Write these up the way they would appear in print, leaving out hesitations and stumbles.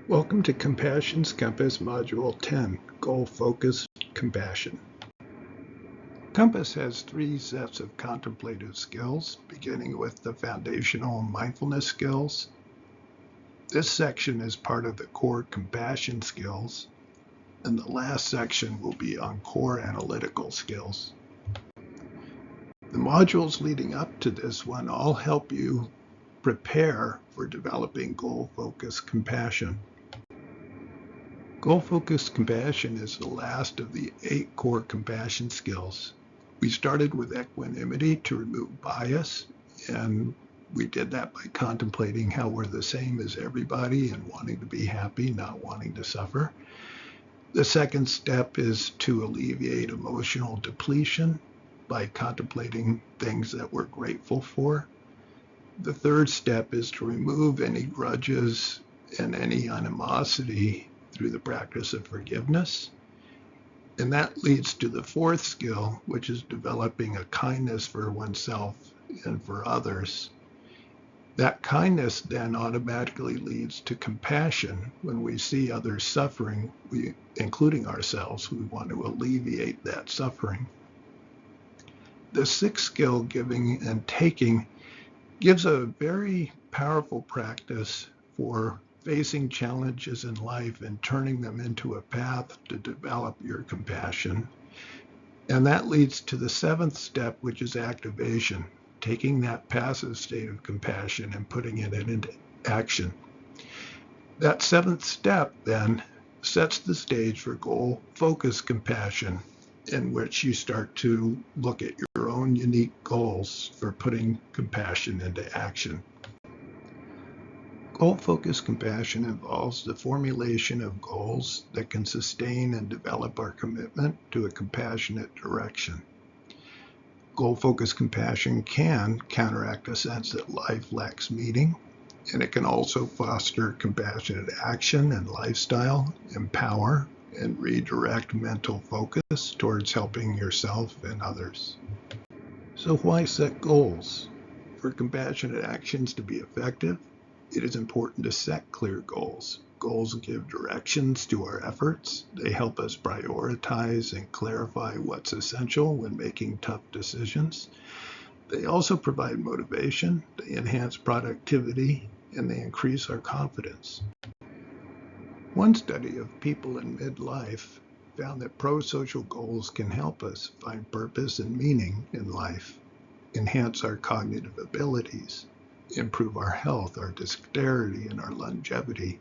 Welcome to Compassion's Compass Module 10, Goal-Focused Compassion. Compass has 3 sets of contemplative skills, beginning with the foundational mindfulness skills. This section is part of the core compassion skills, and the last section will be on core analytical skills. The modules leading up to this one all help you prepare for developing goal-focused compassion. Goal-focused compassion is the last of the 8 core compassion skills. We started with equanimity to remove bias, and we did that by contemplating how we're the same as everybody and wanting to be happy, not wanting to suffer. The second step is to alleviate emotional depletion by contemplating things that we're grateful for. The third step is to remove any grudges and any animosity through the practice of forgiveness. And that leads to the fourth skill, which is developing a kindness for oneself and for others. That kindness then automatically leads to compassion. When we see others suffering, including ourselves, we want to alleviate that suffering. The sixth skill, giving and taking, gives a very powerful practice for facing challenges in life and turning them into a path to develop your compassion. And that leads to the seventh step, which is activation, taking that passive state of compassion and putting it into action. That seventh step then sets the stage for goal-focused compassion, in which you start to look at your own unique goals for putting compassion into action. Goal-focused compassion involves the formulation of goals that can sustain and develop our commitment to a compassionate direction. Goal-focused compassion can counteract a sense that life lacks meaning, and it can also foster compassionate action and lifestyle, empower, and redirect mental focus towards helping yourself and others. So why set goals? For compassionate actions to be effective, it is important to set clear goals. Goals give directions to our efforts. They help us prioritize and clarify what's essential when making tough decisions. They also provide motivation, they enhance productivity, and they increase our confidence. One study of people in midlife found that pro-social goals can help us find purpose and meaning in life, enhance our cognitive abilities, improve our health, our dexterity, and our longevity.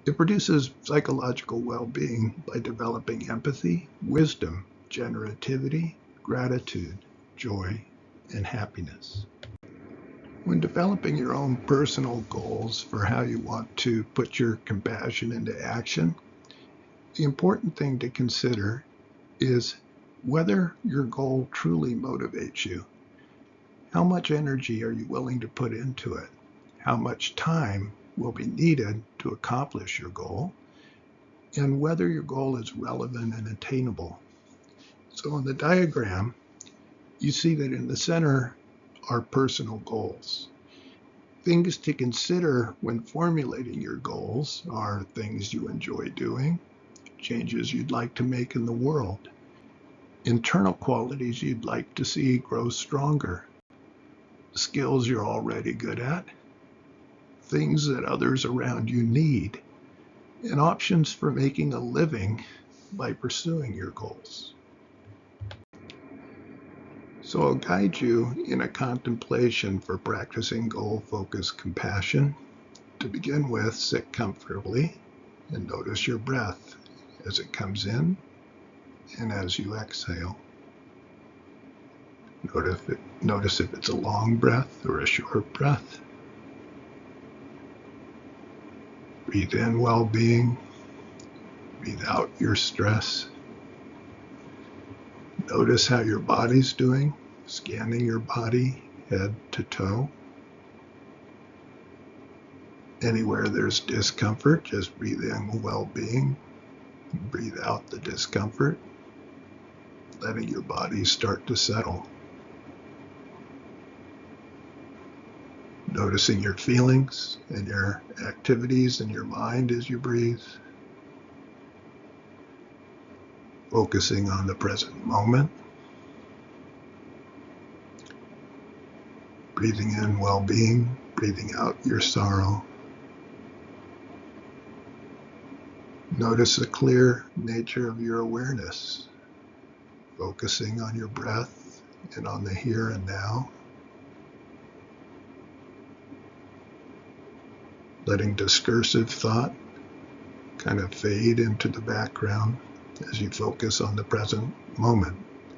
It produces psychological well-being by developing empathy, wisdom, generativity, gratitude, joy, and happiness. When developing your own personal goals for how you want to put your compassion into action, the important thing to consider is whether your goal truly motivates you. How much energy are you willing to put into it? How much time will be needed to accomplish your goal? And whether your goal is relevant and attainable. So in the diagram, you see that in the center are personal goals. Things to consider when formulating your goals are things you enjoy doing, changes you'd like to make in the world, internal qualities you'd like to see grow stronger, skills you're already good at, things that others around you need, and options for making a living by pursuing your goals. So I'll guide you in a contemplation for practicing goal-focused compassion. To begin with, sit comfortably and notice your breath as it comes in and as you exhale. Notice if it's a long breath or a short breath. Breathe in well-being. Breathe out your stress. Notice how your body's doing, scanning your body head to toe. Anywhere there's discomfort, just breathe in well-being. Breathe out the discomfort, letting your body start to settle. Noticing your feelings and your activities in your mind as you breathe. Focusing on the present moment. Breathing in well-being, breathing out your sorrow. Notice the clear nature of your awareness, focusing on your breath and on the here and now. Letting discursive thought kind of fade into the background as you focus on the present moment.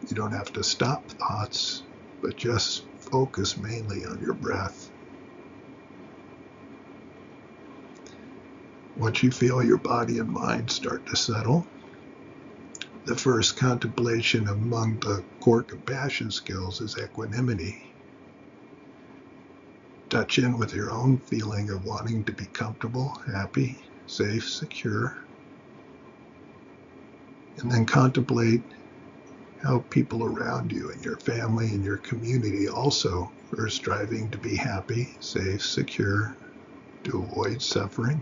You don't have to stop thoughts, but just focus mainly on your breath. Once you feel your body and mind start to settle, the first contemplation among the core compassion skills is equanimity. Touch in with your own feeling of wanting to be comfortable, happy, safe, secure, and then contemplate how people around you and your family and your community also are striving to be happy, safe, secure, to avoid suffering.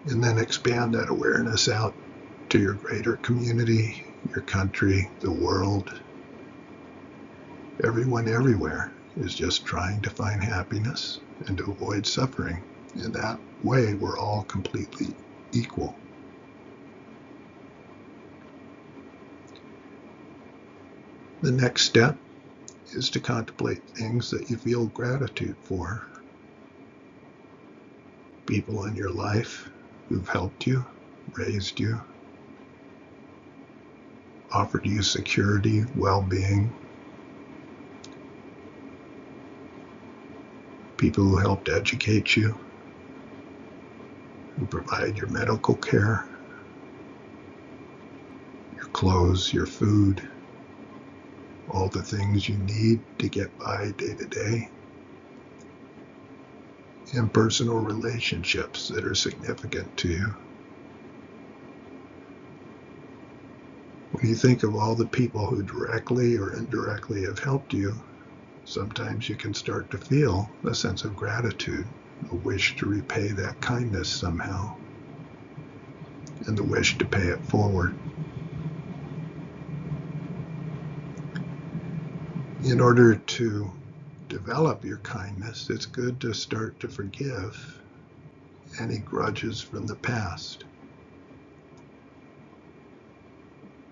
And then expand that awareness out to your greater community, your country, the world. Everyone everywhere is just trying to find happiness and to avoid suffering. In that way, we're all completely equal. The next step is to contemplate things that you feel gratitude for. People in your life who've helped you, raised you, offered you security, well-being. People who helped educate you, who provide your medical care, your clothes, your food, all the things you need to get by day to day, and personal relationships that are significant to you. When you think of all the people who directly or indirectly have helped you, sometimes you can start to feel a sense of gratitude, a wish to repay that kindness somehow, and the wish to pay it forward. In order to develop your kindness, it's good to start to forgive any grudges from the past.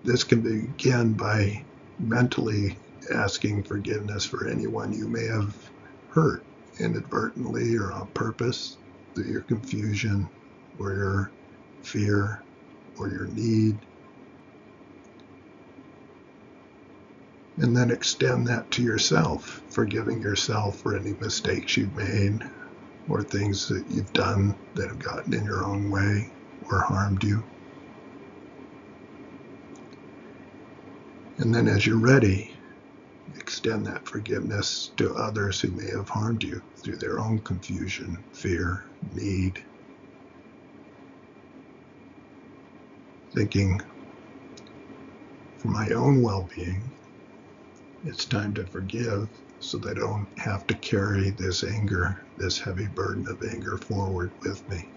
This can begin by mentally asking forgiveness for anyone you may have hurt inadvertently or on purpose through your confusion or your fear or your need. And then extend that to yourself, forgiving yourself for any mistakes you've made or things that you've done that have gotten in your own way or harmed you. And then as you're ready, extend that forgiveness to others who may have harmed you through their own confusion, fear, need. Thinking, for my own well-being, it's time to forgive so that I don't have to carry this anger, this heavy burden of anger forward with me.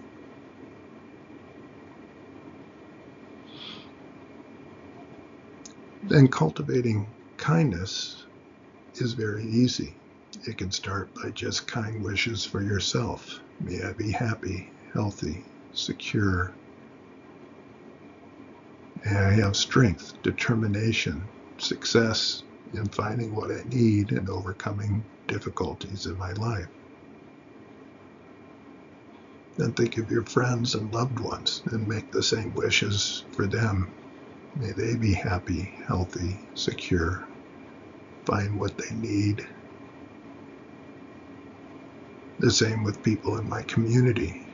Then cultivating kindness is very easy. It can start by just kind wishes for yourself. May I be happy, healthy, secure. May I have strength, determination, success in finding what I need and overcoming difficulties in my life. Then think of your friends and loved ones and make the same wishes for them. May they be happy, healthy, secure, find what they need. The same with people in my community,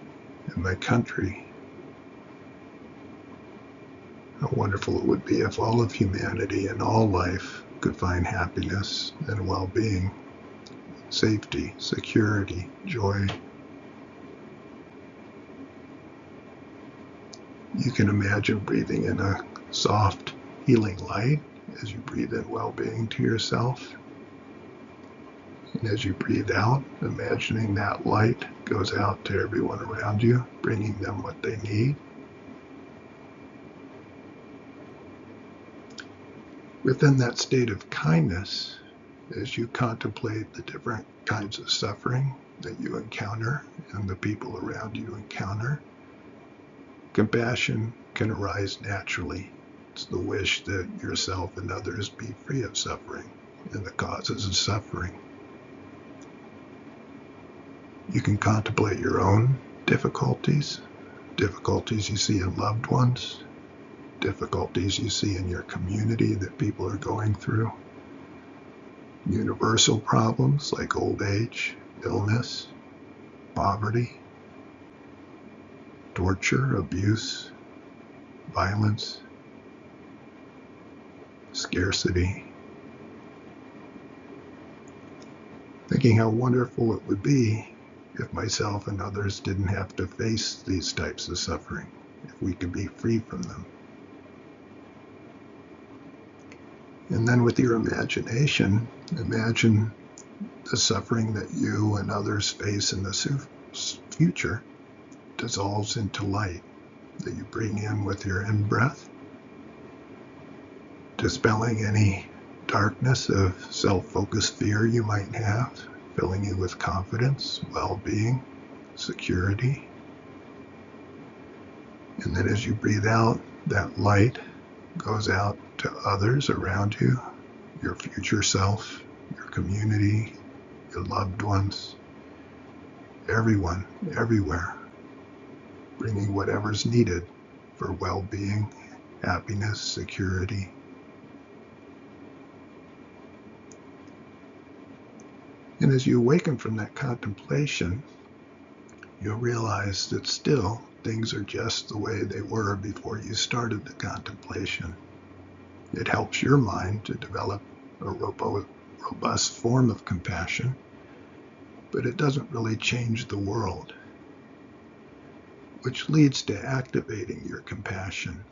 in my country. How wonderful it would be if all of humanity and all life could find happiness and well-being, safety, security, joy. You can imagine breathing in a soft, healing light as you breathe in well-being to yourself. And as you breathe out, imagining that light goes out to everyone around you, bringing them what they need. Within that state of kindness, as you contemplate the different kinds of suffering that you encounter and the people around you encounter, compassion can arise naturally. It's the wish that yourself and others be free of suffering and the causes of suffering. You can contemplate your own difficulties you see in loved ones, difficulties you see in your community that people are going through, universal problems like old age, illness, poverty, torture, abuse, violence, scarcity. Thinking how wonderful it would be if myself and others didn't have to face these types of suffering, if we could be free from them. And then with your imagination, imagine the suffering that you and others face in the future dissolves into light that you bring in with your in-breath, dispelling any darkness of self-focused fear you might have, filling you with confidence, well-being, security. And then as you breathe out, that light goes out to others around you, your future self, your community, your loved ones, everyone, everywhere, bringing whatever's needed for well-being, happiness, security. And as you awaken from that contemplation, you'll realize that still things are just the way they were before you started the contemplation. It helps your mind to develop a robust form of compassion, but it doesn't really change the world, which leads to activating your compassion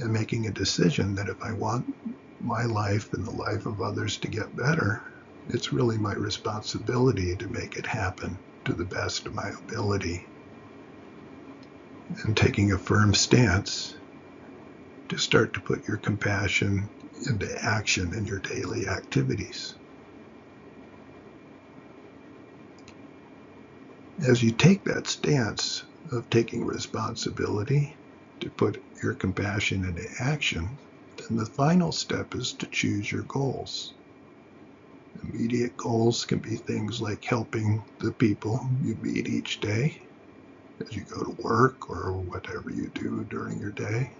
and making a decision that if I want my life and the life of others to get better, it's really my responsibility to make it happen to the best of my ability. And taking a firm stance to start to put your compassion into action in your daily activities. As you take that stance of taking responsibility to put your compassion into action, then the final step is to choose your goals. Immediate goals can be things like helping the people you meet each day as you go to work or whatever you do during your day.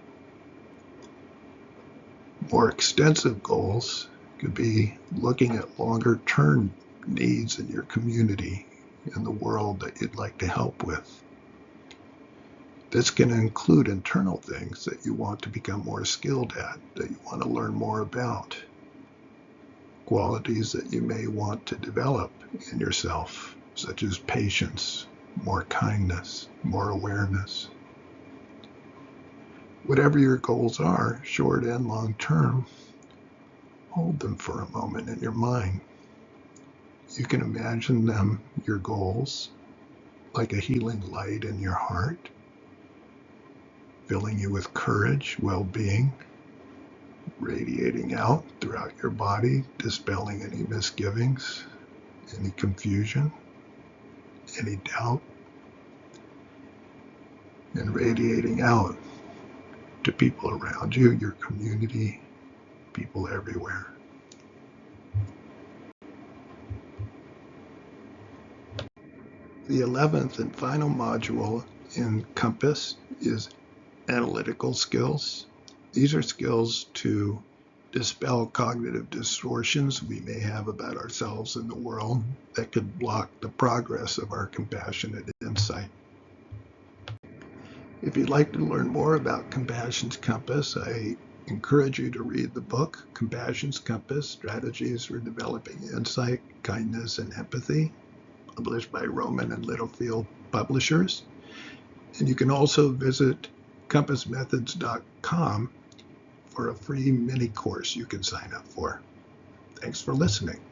More extensive goals could be looking at longer-term needs in your community and the world that you'd like to help with. This can include internal things that you want to become more skilled at, that you want to learn more about. Qualities that you may want to develop in yourself, such as patience, more kindness, more awareness. Whatever your goals are, short and long term, hold them for a moment in your mind. You can imagine them, your goals, like a healing light in your heart, filling you with courage, well-being, radiating out throughout your body, dispelling any misgivings, any confusion, any doubt, and radiating out to people around you, your community, people everywhere. The 11th and final module in Compass is analytical skills. These are skills to dispel cognitive distortions we may have about ourselves and the world that could block the progress of our compassionate insight. If you'd like to learn more about Compassion's Compass, I encourage you to read the book, Compassion's Compass, Strategies for Developing Insight, Kindness, and Empathy, published by Rowman and Littlefield Publishers. And you can also visit compassmethods.com for a free mini course you can sign up for. Thanks for listening.